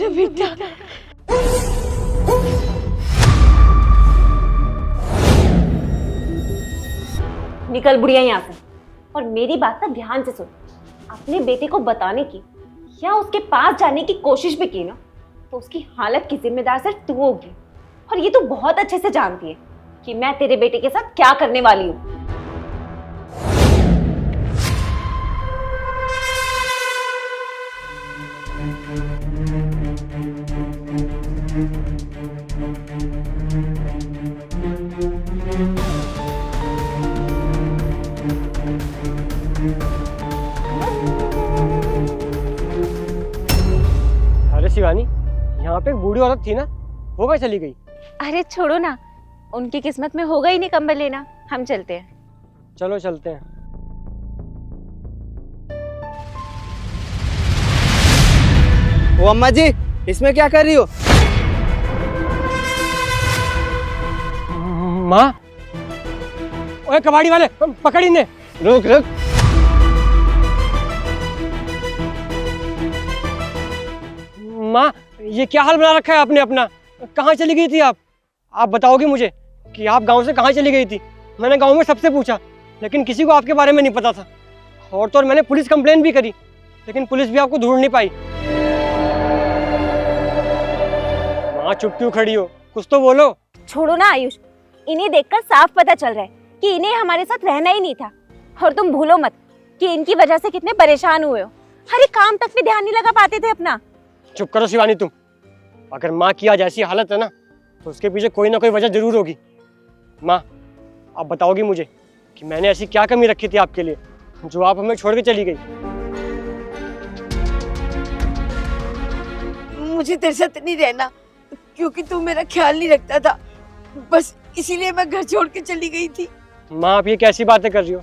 मेरा बेटा। निकल बुढ़िया यहाँ से, और मेरी बात ना ध्यान से सुन। अपने बेटे को बताने की या उसके पास जाने की कोशिश भी की ना, तो उसकी हालत की जिम्मेदार सिर्फ तू होगी। और ये तू बहुत अच्छे से जानती है कि मैं तेरे बेटे के साथ क्या करने वाली हूँ। अरे शिवानी, यहाँ पे एक बूढ़ी औरत थी ना, वो कहाँ चली गई? अरे छोड़ो ना, उनकी किस्मत में होगा ही नहीं कंबल लेना। हम चलते हैं। चलो चलते हैं। ओ अम्मा जी, इसमें क्या कर रही हो? माँ, ओए कबाड़ी वाले, पकड़ इन्हें। रुक रुक। माँ, ये क्या हाल बना रखा है आपने अपना? कहाँ चली गई थी आप? आप बताओगे मुझे कि आप गांव से कहाँ चली गई थी? मैंने गांव में सबसे पूछा, लेकिन किसी को आपके बारे में नहीं पता था। और तो और मैंने पुलिस कंप्लेन भी करी, लेकिन पुलिस भी आपको ढूंढ नहीं पाई। माँ चुप क्यों खड़ी हो? कुछ तो बोलो। छोड़ो ना आयुष, इन्हें देखकर साफ पता चल रहा है कि इन्हें हमारे साथ रहना ही नहीं था। और तुम भूलो मत कि इनकी वजह से कितने परेशान हुए हो। हर एक काम तक भी ध्यान नहीं लगा पाते थे अपना। चुप करो शिवानी तुम। अगर माँ की आज ऐसी हालत है ना, तो उसके पीछे कोई ना कोई वजह जरूर होगी। माँ, आप बताओगी मुझे कि मैंने ऐसी क्या कमी रखी थी आपके लिए जो आप हमें छोड़ के चली गई? मुझे तेरे साथ नहीं रहना, क्योंकि तू मेरा ख्याल नहीं रखता था। बस इसीलिए मैं घर छोड़ के चली गई थी। माँ, आप ये कैसी बातें कर रही हो?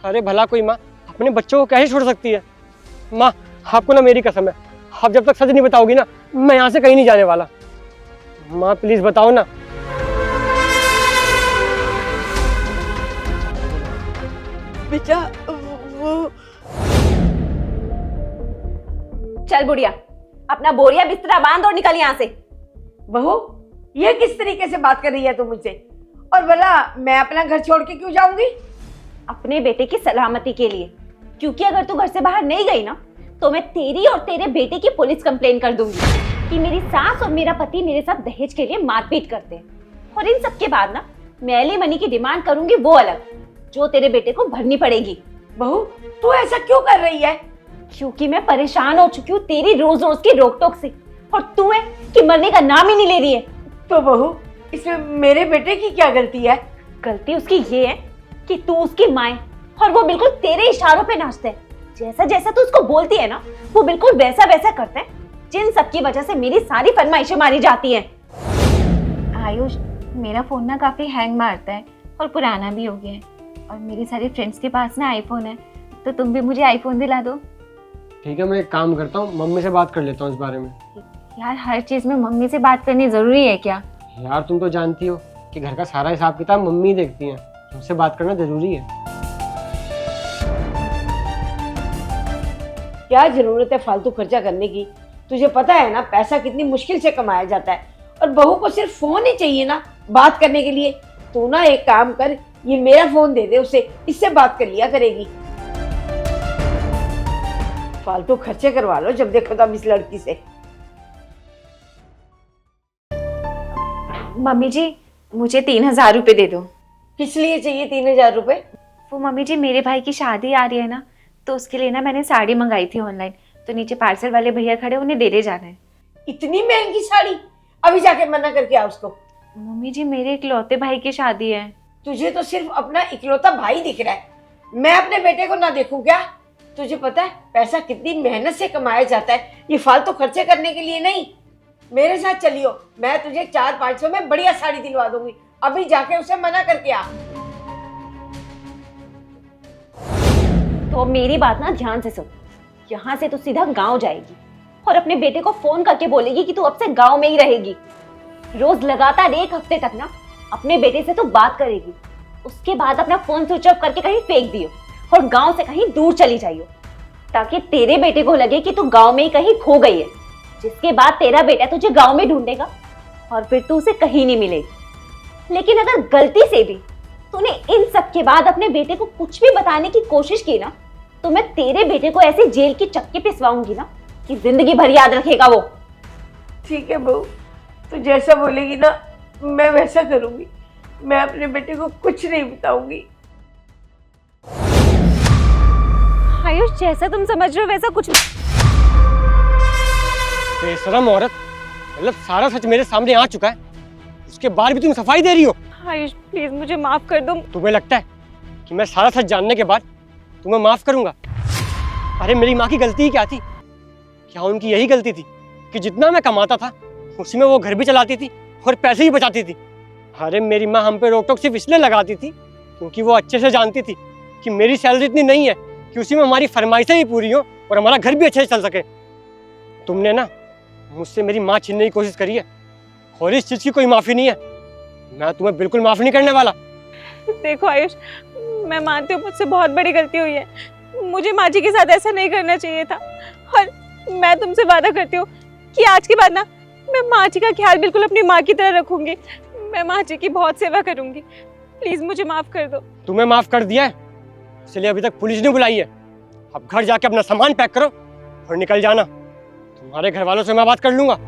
अरे भला कोई माँ अपने बच्चों को कैसे छोड़ सकती है? माँ, आपको ना मेरी कसम है, आप जब तक सच नहीं बताओगी ना, मैं यहाँ से कहीं नहीं जाने वाला। माँ प्लीज बताओ ना। बेटा वो चल बुढ़िया, अपना बोरिया बिस्तरा बांध और निकल यहाँ से। बहू, ये किस तरीके से बात कर रही है तू मुझसे? और भला मैं अपना घर छोड़ के क्यों जाऊंगी? अपने बेटे की सलामती के लिए, क्योंकि अगर तू घर से बाहर नहीं गई ना, तो मैं तेरी और तेरे बेटे की पुलिस कंप्लेन कर दूंगी कि मेरी सास और मेरा पति मेरे साथ दहेज के लिए मारपीट करते हैं। और इन सब के बाद ना मैं एलिमनी की डिमांड करूंगी, वो अलग, जो तेरे बेटे को भरनी पड़ेगी। बहू, तू ऐसा क्यों कर रही है? क्योंकि मैं परेशान हो चुकी हूँ तेरी रोज रोज की रोक टोक से, और तू है कि मरने का नाम ही नहीं ले रही है। तो बहू, इसमें मेरे बेटे की क्या गलती है? गलती उसकी ये है कि तू उसकी माँ है, और वो बिल्कुल तेरे इशारों पे नाचता है। जैसा जैसा तू उसको बोलती है ना, वो बिल्कुल वैसा वैसा करता है, जिन सब की वजह से मेरी सारी फरमाइशें मारी जाती हैं। आयुष, मेरा फोन ना काफी हैंग मारता है और पुराना भी हो गया है, और मेरी सारी फ्रेंड्स के पास ना आईफोन है, तो तुम भी मुझे आईफोन दिला दो। ठीक है, मैं एक काम करता हूँ, मम्मी से बात कर लेता हूँ इस बारे में। यार, हर चीज में मम्मी से बात करनी जरूरी है क्या? यार तुम तो जानती हो कि घर का सारा हिसाब किताब मम्मी देखती हैं, तुमसे बात करना जरूरी है। क्या जरूरत है फालतू खर्चा करने की? तुझे पता है ना पैसा कितनी मुश्किल से कमाया जाता है, और बहू को सिर्फ फोन ही चाहिए ना बात करने के लिए। तू ना एक काम कर, ये मेरा फोन दे दे उसे, इससे बात कर लिया करेगी। फालतू खर्चे करवा लो जब देखो तब इस लड़की से। मम्मी जी, मुझे 3000 रुपए दे दो। किस लिए चाहिए 3000 रुपए? वो मम्मी जी, मेरे भाई की शादी आ रही है ना, तो उसके लिए ना मैंने साड़ी मंगाई थी ऑनलाइन, तो नीचे पार्सल वाले भैया खड़े, उन्हें दे जाना है। इतनी महंगी साड़ी? अभी जाके मना करके आ उसको। मम्मी जी, मेरे इकलौते भाई की शादी है। तुझे तो सिर्फ अपना इकलौता भाई दिख रहा है, मैं अपने बेटे को ना देखूं क्या? तुझे पता है पैसा कितनी मेहनत से कमाया जाता है, ये फालतू खर्चे करने के लिए नहीं। मेरे साथ चलियो, मैं तुझे 400-500 में बढ़िया साड़ी दिलवा दूंगी। अभी जाके उसे मना करके आ। तो मेरी बात ना ध्यान से सुन, यहाँ से तू सीधा गांव जाएगी और अपने बेटे को फोन करके बोलेगी कि तू अब से गांव में ही रहेगी। रोज लगातार 1 हफ्ते तक ना अपने बेटे से तू बात करेगी, उसके बाद अपना फोन स्विच ऑफ करके कहीं फेंक दियो और गांव से कहीं दूर चली जाइयो, ताकि तेरे बेटे को लगे कि तू गांव में ही कहीं खो गई है। जिसके बाद तेरा बेटा तुझे गांव में ढूंढेगा और फिर तू उसे कहीं नहीं मिलेगी। लेकिन अगर गलती से भी तूने इन सब के बाद अपने बेटे को कुछ भी बताने की कोशिश की ना, तो मैं तेरे बेटे को ऐसे जेल की चक्की पिसवाऊंगी ना कि जिंदगी भर याद रखेगा वो। ठीक है बहू, तू जैसा बोलेगी ना मैं वैसा करूंगी। मैं अपने बेटे को कुछ नहीं बताऊंगी। आयुष, जैसा तुम समझ रहे हो वैसा कुछ बेशरम औरत, मतलब सारा सच मेरे सामने आ चुका है, उसके बाद भी तुम सफाई दे रही हो। आयुष प्लीज मुझे माफ कर दो। तुम्हें लगता है कि मैं सारा सच जानने के बाद तुम्हें माफ करूंगा? अरे मेरी माँ की गलती ही क्या थी? क्या उनकी यही गलती थी कि जितना मैं कमाता था उसी में वो घर भी चलाती थी और पैसे ही बचाती थी? अरे मेरी माँ हम पे रोक टोक सिर्फ इसलिए लगाती थी क्योंकि वो अच्छे से जानती थी कि मेरी सैलरी इतनी नहीं है कि उसी में हमारी फरमाइशें ही पूरी हो और हमारा घर भी अच्छे से चल सके। तुमने ना मुझसे मेरी माँ छीनने की कोशिश करी है और इस चीज़ की कोई माफ़ी नहीं है। मैं तुम्हें बिल्कुल माफ़ नहीं करने वाला। देखो आयुष, मैं मानती हूँ मुझसे बहुत बड़ी गलती हुई है, मुझे माँ जी के साथ ऐसा नहीं करना चाहिए था। और मैं तुमसे वादा करती हूँ कि आज के बाद ना मैं माँ जी का ख्याल बिल्कुल अपनी माँ की तरह रखूंगी। मैं माँ जी की बहुत सेवा करूंगी। प्लीज मुझे माफ कर दो। तुम्हें माफ़ कर दिया है, इसलिए अभी तक पुलिस नहीं बुलाई है। अब घर जाके अपना सामान पैक करो और निकल जाना। तुम्हारे घर वालों से मैं बात कर लूंगा।